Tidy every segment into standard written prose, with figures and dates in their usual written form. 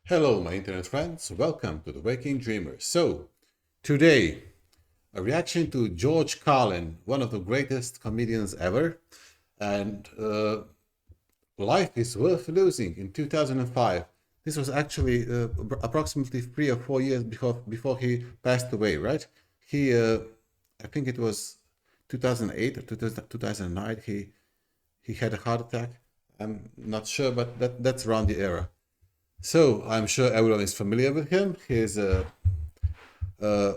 Hello, my internet friends. Welcome to the Waking Dreamer. So, today, a reaction to George Carlin, one of the greatest comedians ever, and Life is Worth Losing in 2005. This was actually approximately 3 or 4 years before he passed away, right? I think it was 2008 or 2009. He had a heart attack. I'm not sure, but that's around the era. So I'm sure everyone is familiar with him. Uh,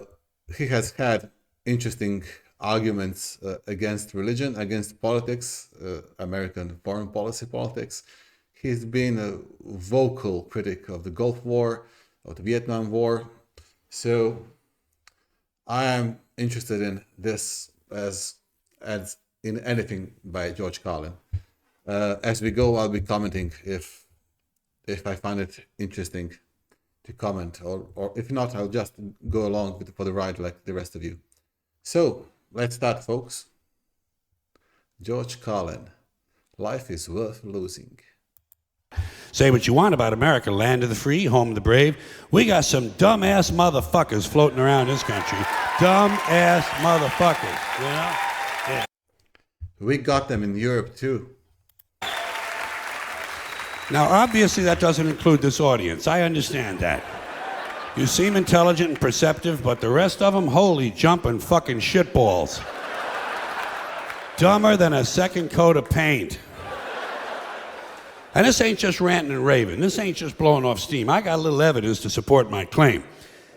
he has had interesting arguments against religion, against politics, American foreign policy politics. He's been a vocal critic of the Gulf War, of the Vietnam War. So I am interested in this as in anything by George Carlin. As we go, I'll be commenting if I find it interesting to comment, or if not, I'll just go along for the ride like the rest of you. So let's start, folks. George Carlin, Life is Worth Losing. Say what you want about America, land of the free, home of the brave. We got some dumbass motherfuckers floating around this country. Dumbass motherfuckers, you know? Yeah. We got them in Europe too. Now, obviously, that doesn't include this audience. I understand that. You seem intelligent and perceptive, but the rest of them, holy jumping fucking shitballs. Dumber than a second coat of paint. And this ain't just ranting and raving. This ain't just blowing off steam. I got a little evidence to support my claim.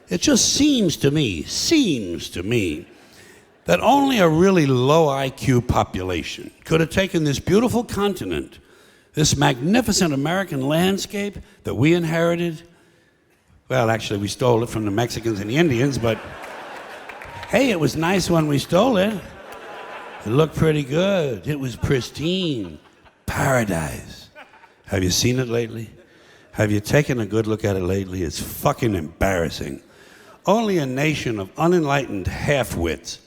It just seems to me, that only a really low IQ population could have taken this beautiful continent, this magnificent American landscape that we inherited. Well, actually, we stole it from the Mexicans and the Indians, but hey, it was nice when we stole it. It looked pretty good. It was pristine. Paradise. Have you seen it lately? Have you taken a good look at it lately? It's fucking embarrassing. Only a nation of unenlightened half-wits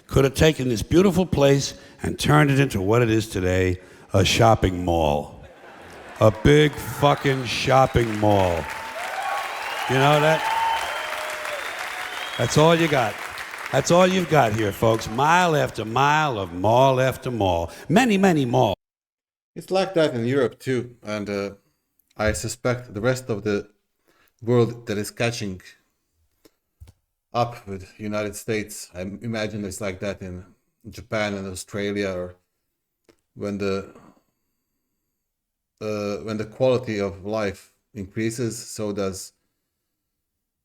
could have taken this beautiful place and turned it into what it is today, a shopping mall. A big fucking shopping mall. You know that? That's all you got. That's all you've got here, folks. Mile after mile of mall after mall. Many, many malls. It's like that in Europe too, and I suspect the rest of the world that is catching up with United States. I imagine it's like that in Japan and Australia, or when the quality of life increases, so does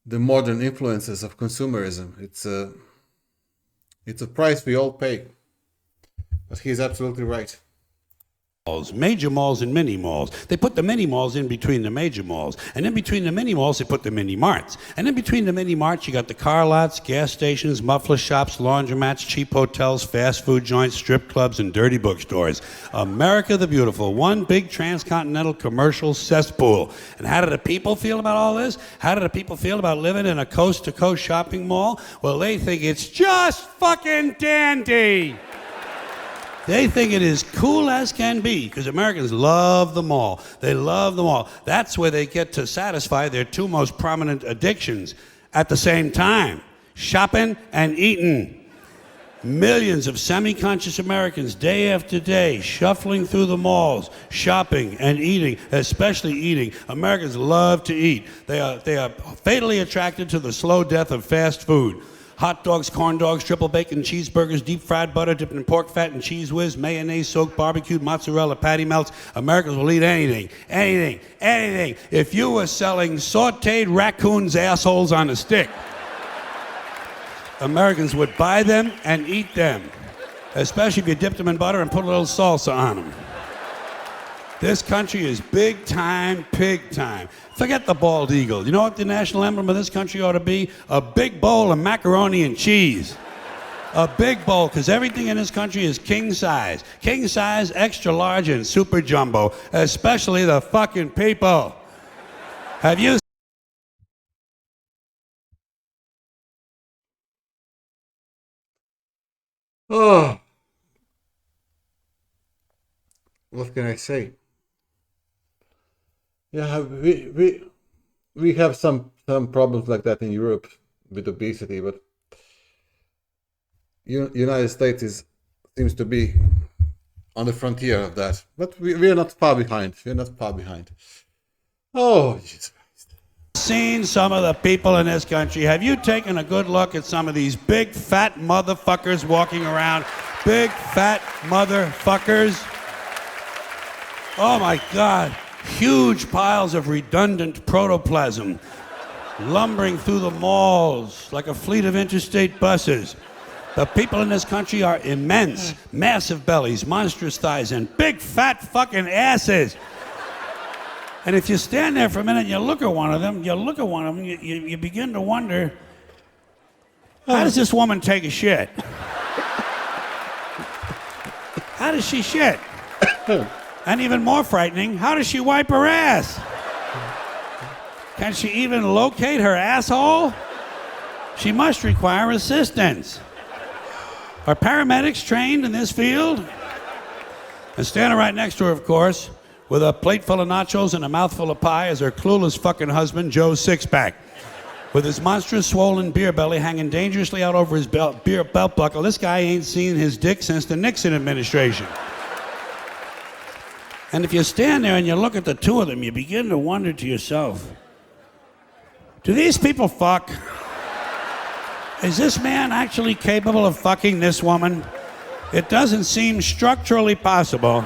the modern influences of consumerism. It's a price we all pay. But he's absolutely right. Major malls and mini malls. They put the mini malls in between the major malls. And in between the mini malls, they put the mini marts. And in between the mini marts, you got the car lots, gas stations, muffler shops, laundromats, cheap hotels, fast food joints, strip clubs, and dirty bookstores. America the Beautiful, one big transcontinental commercial cesspool. And how do the people feel about all this? How do the people feel about living in a coast-to-coast shopping mall? Well, they think it's just fucking dandy. They think it is cool as can be, because Americans love the mall. They love the mall. That's where they get to satisfy their two most prominent addictions at the same time: shopping and eating. Millions of semi-conscious Americans, day after day, shuffling through the malls, shopping and eating, especially eating. Americans love to eat. They are fatally attracted to the slow death of fast food. Hot dogs, corn dogs, triple bacon cheeseburgers, deep fried butter dipped in pork fat and cheese whiz, mayonnaise soaked barbecued mozzarella patty melts. Americans will eat anything, anything, anything. If you were selling sauteed raccoons' assholes on a stick, Americans would buy them and eat them, especially if you dipped them in butter and put a little salsa on them. This country is big time, pig time. Forget the bald eagle. You know what the national emblem of this country ought to be? A big bowl of macaroni and cheese. A big bowl, because everything in this country is king size. King size, extra large, and super jumbo, especially the fucking people. Have you... Oh, what can I say? Yeah, we have some problems like that in Europe with obesity, but United States seems to be on the frontier of that. But we are not far behind. We're not far behind. Oh, Jesus. Seen some of the people in this country. Have you taken a good look at some of these big fat motherfuckers walking around? Big fat motherfuckers. Oh my God. Huge piles of redundant protoplasm lumbering through the malls like a fleet of interstate buses. The people in this country are immense, massive bellies, monstrous thighs, and big fat fucking asses. And if you stand there for a minute and you look at one of them, you begin to wonder, how does this woman take a shit? How does she shit? And even more frightening, how does she wipe her ass? Can she even locate her asshole? She must require assistance. Are paramedics trained in this field? And standing right next to her, of course, with a plate full of nachos and a mouthful of pie is her clueless fucking husband, Joe Sixpack, with his monstrous swollen beer belly hanging dangerously out over his belt buckle. This guy ain't seen his dick since the Nixon administration. And if you stand there and you look at the two of them, you begin to wonder to yourself, do these people fuck? Is this man actually capable of fucking this woman? It doesn't seem structurally possible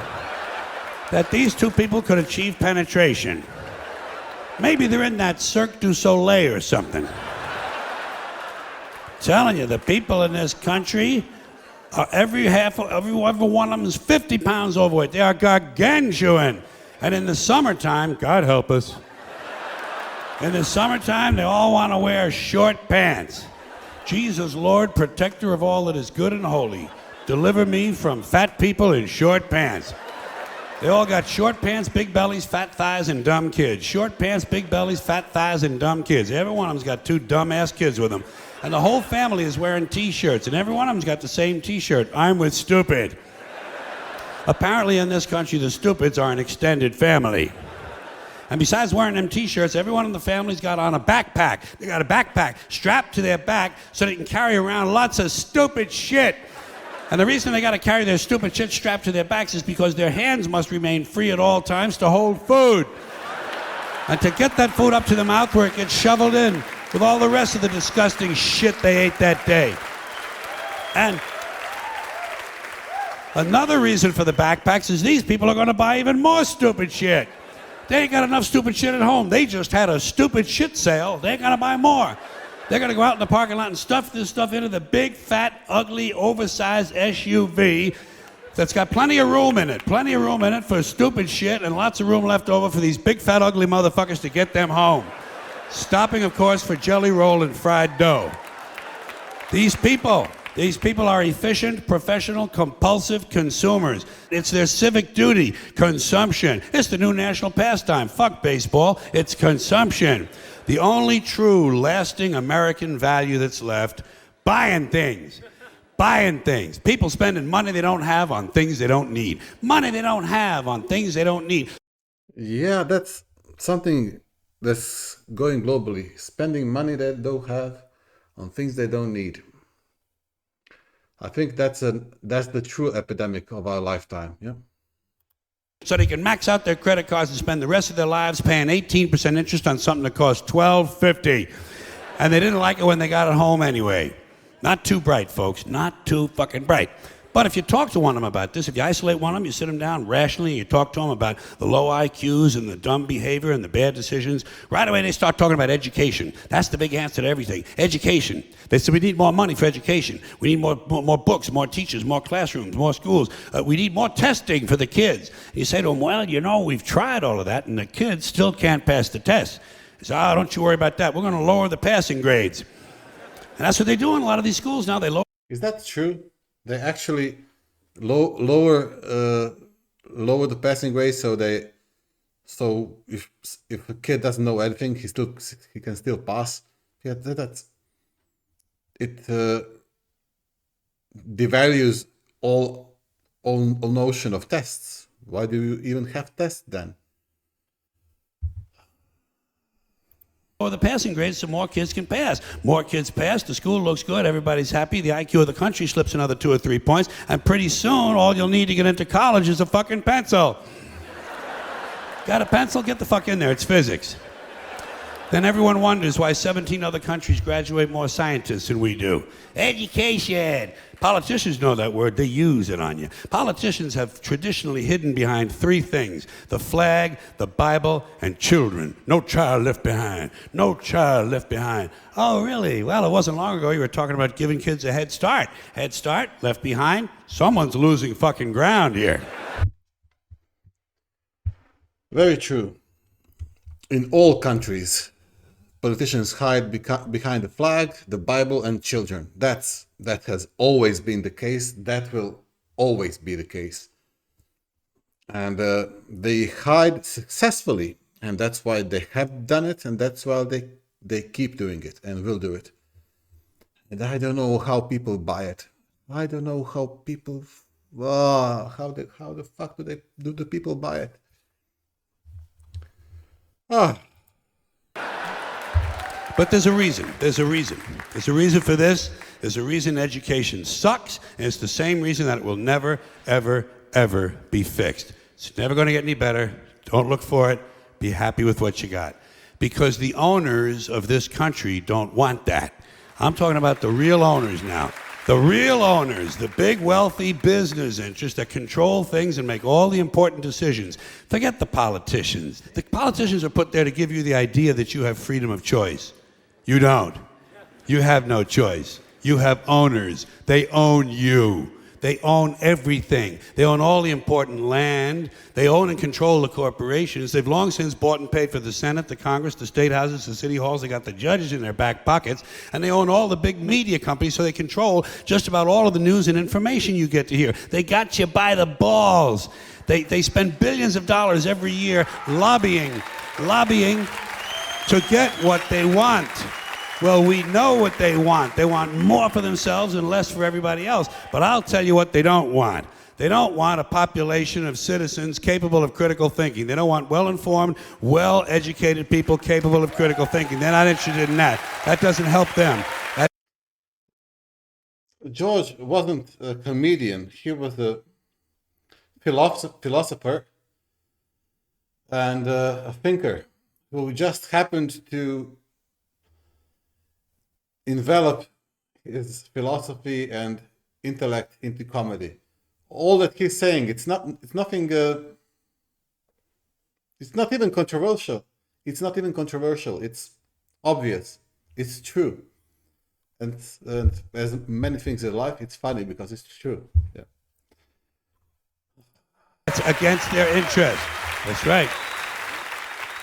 that these two people could achieve penetration. Maybe they're in that Cirque du Soleil or something. Telling you, the people in this country are every one of them is 50 pounds overweight. They are gargantuan. And in the summertime, God help us, in the summertime, they all want to wear short pants. Jesus, Lord, protector of all that is good and holy, deliver me from fat people in short pants. They all got short pants, big bellies, fat thighs, and dumb kids. Short pants, big bellies, fat thighs, and dumb kids. Every one of them's got two dumb-ass kids with them. And the whole family is wearing T-shirts, and every one of them's got the same T-shirt. I'm with stupid. Apparently in this country, the stupids are an extended family. And besides wearing them T-shirts, everyone in the family's got on a backpack. They got a backpack strapped to their back so they can carry around lots of stupid shit. And the reason they got to carry their stupid shit strapped to their backs is because their hands must remain free at all times to hold food. And to get that food up to the mouth where it gets shoveled in with all the rest of the disgusting shit they ate that day. And another reason for the backpacks is these people are going to buy even more stupid shit. They ain't got enough stupid shit at home. They just had a stupid shit sale. They ain't going to buy more. They're going to go out in the parking lot and stuff this stuff into the big, fat, ugly, oversized SUV that's got plenty of room in it. Plenty of room in it for stupid shit and lots of room left over for these big, fat, ugly motherfuckers to get them home. Stopping, of course, for jelly roll and fried dough. These people are efficient, professional, compulsive consumers. It's their civic duty, consumption. It's the new national pastime. Fuck baseball, it's consumption. The only true, lasting American value that's left, buying things. Buying things. People spending money they don't have on things they don't need. Money they don't have on things they don't need. Yeah, that's something that's going globally. Spending money they don't have on things they don't need. I think that's the true epidemic of our lifetime. Yeah. So they can max out their credit cards and spend the rest of their lives paying 18% interest on something that costs $12.50. And they didn't like it when they got it home anyway. Not too bright, folks. Not too fucking bright. But if you talk to one of them about this, if you isolate one of them, you sit them down rationally, you talk to them about the low IQs and the dumb behavior and the bad decisions, right away they start talking about education. That's the big answer to everything. Education. They say we need more money for education. We need more books, more teachers, more classrooms, more schools. We need more testing for the kids. And you say to them, well, you know, we've tried all of that and the kids still can't pass the test. They say, oh, don't you worry about that. We're going to lower the passing grades. And that's what they do in a lot of these schools now. They lower. Is that true? They actually lower the passing grade, so if a kid doesn't know anything, he can still pass. Yeah, it devalues all notion of tests. Why do you even have tests then? the passing grades so more kids can pass. More kids pass, the school looks good, everybody's happy, the IQ of the country slips another 2 or 3 points, and pretty soon all you'll need to get into college is a fucking pencil. Got a pencil? Get the fuck in there, it's physics. Then everyone wonders why 17 other countries graduate more scientists than we do. Education. Politicians know that word, they use it on you. Politicians have traditionally hidden behind 3 things: the flag, the Bible, and children. No child left behind. No child left behind. Oh, really? Well, it wasn't long ago you were talking about giving kids a head start. Head start, left behind? Someone's losing fucking ground here. Very true. In all countries, politicians hide behind the flag, the Bible, and children. That has always been the case. That will always be the case. And they hide successfully, and that's why they have done it, and that's why they keep doing it and will do it. And I don't know how people buy it. I don't know how people. How the fuck do the people buy it? But there's a reason. There's a reason. There's a reason for this. There's a reason education sucks, and it's the same reason that it will never, ever, ever be fixed. It's never going to get any better. Don't look for it. Be happy with what you got. Because the owners of this country don't want that. I'm talking about the real owners now. The real owners, the big wealthy business interests that control things and make all the important decisions. Forget the politicians. The politicians are put there to give you the idea that you have freedom of choice. You don't. You have no choice. You have owners. They own you. They own everything. They own all the important land. They own and control the corporations. They've long since bought and paid for the Senate, the Congress, the state houses, the city halls. They got the judges in their back pockets. And they own all the big media companies, so they control just about all of the news and information you get to hear. They got you by the balls. They spend billions of dollars every year lobbying to get what they want. Well, we know what they want. They want more for themselves and less for everybody else. But I'll tell you what they don't want. They don't want a population of citizens capable of critical thinking. They don't want well-informed, well-educated people capable of critical thinking. They're not interested in that. That doesn't help them. George wasn't a comedian. He was a philosopher and a thinker who just happened to envelop his philosophy and intellect into comedy. All that he's saying, it's not even controversial. It's not even controversial. It's obvious. It's true. And as many things in life, it's funny because it's true. Yeah. It's against their interest. That's right.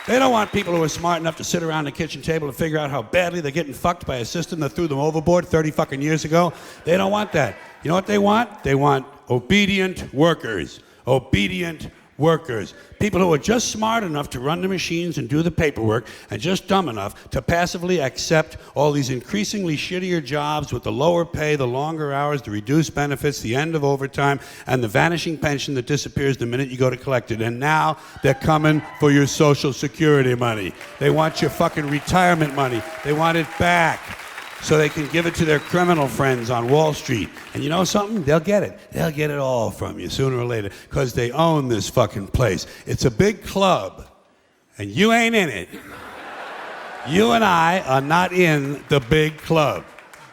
They don't want people who are smart enough to sit around the kitchen table and figure out how badly they're getting fucked by a system that threw them overboard 30 fucking years ago. They don't want that. You know what they want? They want obedient workers. Obedient workers. People who are just smart enough to run the machines and do the paperwork and just dumb enough to passively accept all these increasingly shittier jobs with the lower pay, the longer hours, the reduced benefits, the end of overtime, and the vanishing pension that disappears the minute you go to collect it. And now they're coming for your Social Security money. They want your fucking retirement money. They want it back so they can give it to their criminal friends on Wall Street. And you know something? They'll get it. They'll get it all from you sooner or later because they own this fucking place. It's a big club, and you ain't in it. You and I are not in the big club.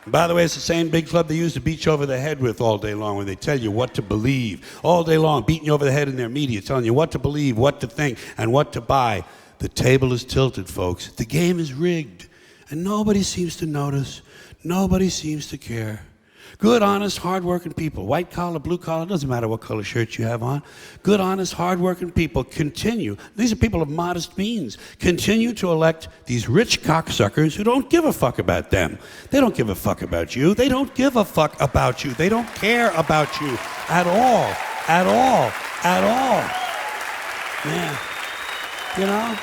And by the way, it's the same big club they use to beat you over the head with all day long when they tell you what to believe. All day long, beating you over the head in their media, telling you what to believe, what to think, and what to buy. The table is tilted, folks. The game is rigged. And nobody seems to notice. Nobody seems to care. Good, honest, hard-working people, white collar, blue collar, doesn't matter what color shirt you have on. Good, honest, hard-working people continue. These are people of modest means. Continue to elect these rich cocksuckers who don't give a fuck about them. They don't give a fuck about you. They don't give a fuck about you. They don't care about you at all. At all. At all. Yeah. You know?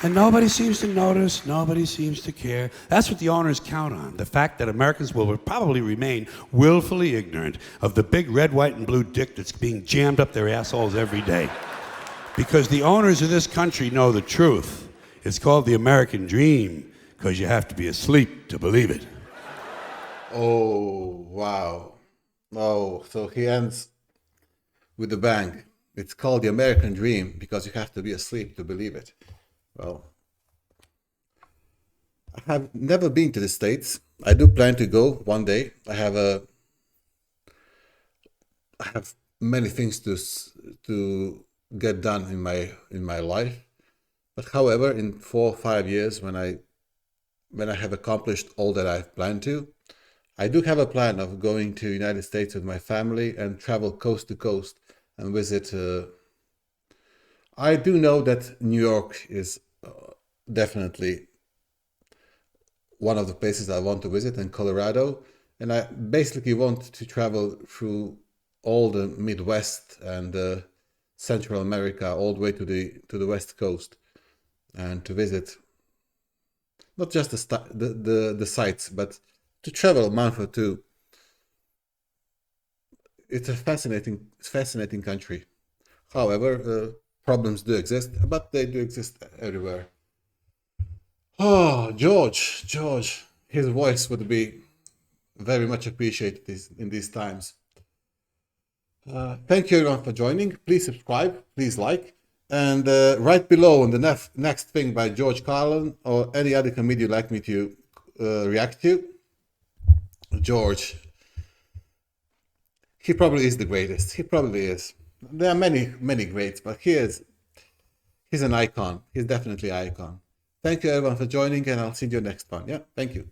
And nobody seems to notice, nobody seems to care. That's what the owners count on, the fact that Americans will probably remain willfully ignorant of the big red, white, and blue dick that's being jammed up their assholes every day. Because the owners of this country know the truth. It's called the American Dream because you have to be asleep to believe it. Oh, wow. Oh, so he ends with a bang. It's called the American Dream because you have to be asleep to believe it. Well, I have never been to the States. I do plan to go one day. I have many things to get done in my life. But however, in 4 or 5 years, when I have accomplished all that I've planned to, I do have a plan of going to United States with my family and travel coast to coast and visit. I do know that New York is definitely one of the places I want to visit, and Colorado, and I basically want to travel through all the Midwest and Central America, all the way to the West Coast, and to visit not just the sites, but to travel a month or two. It's a fascinating country. However, problems do exist, but they do exist everywhere. Oh, George, his voice would be very much appreciated in these times. Thank you everyone for joining. Please subscribe, please like, and right below on the next thing by George Carlin or any other comedian you'd like me to react to, George, he probably is the greatest. He probably is. There are many greats, but he's an icon. He's definitely an icon. Thank you everyone for joining, and I'll see you next one. Yeah, thank you.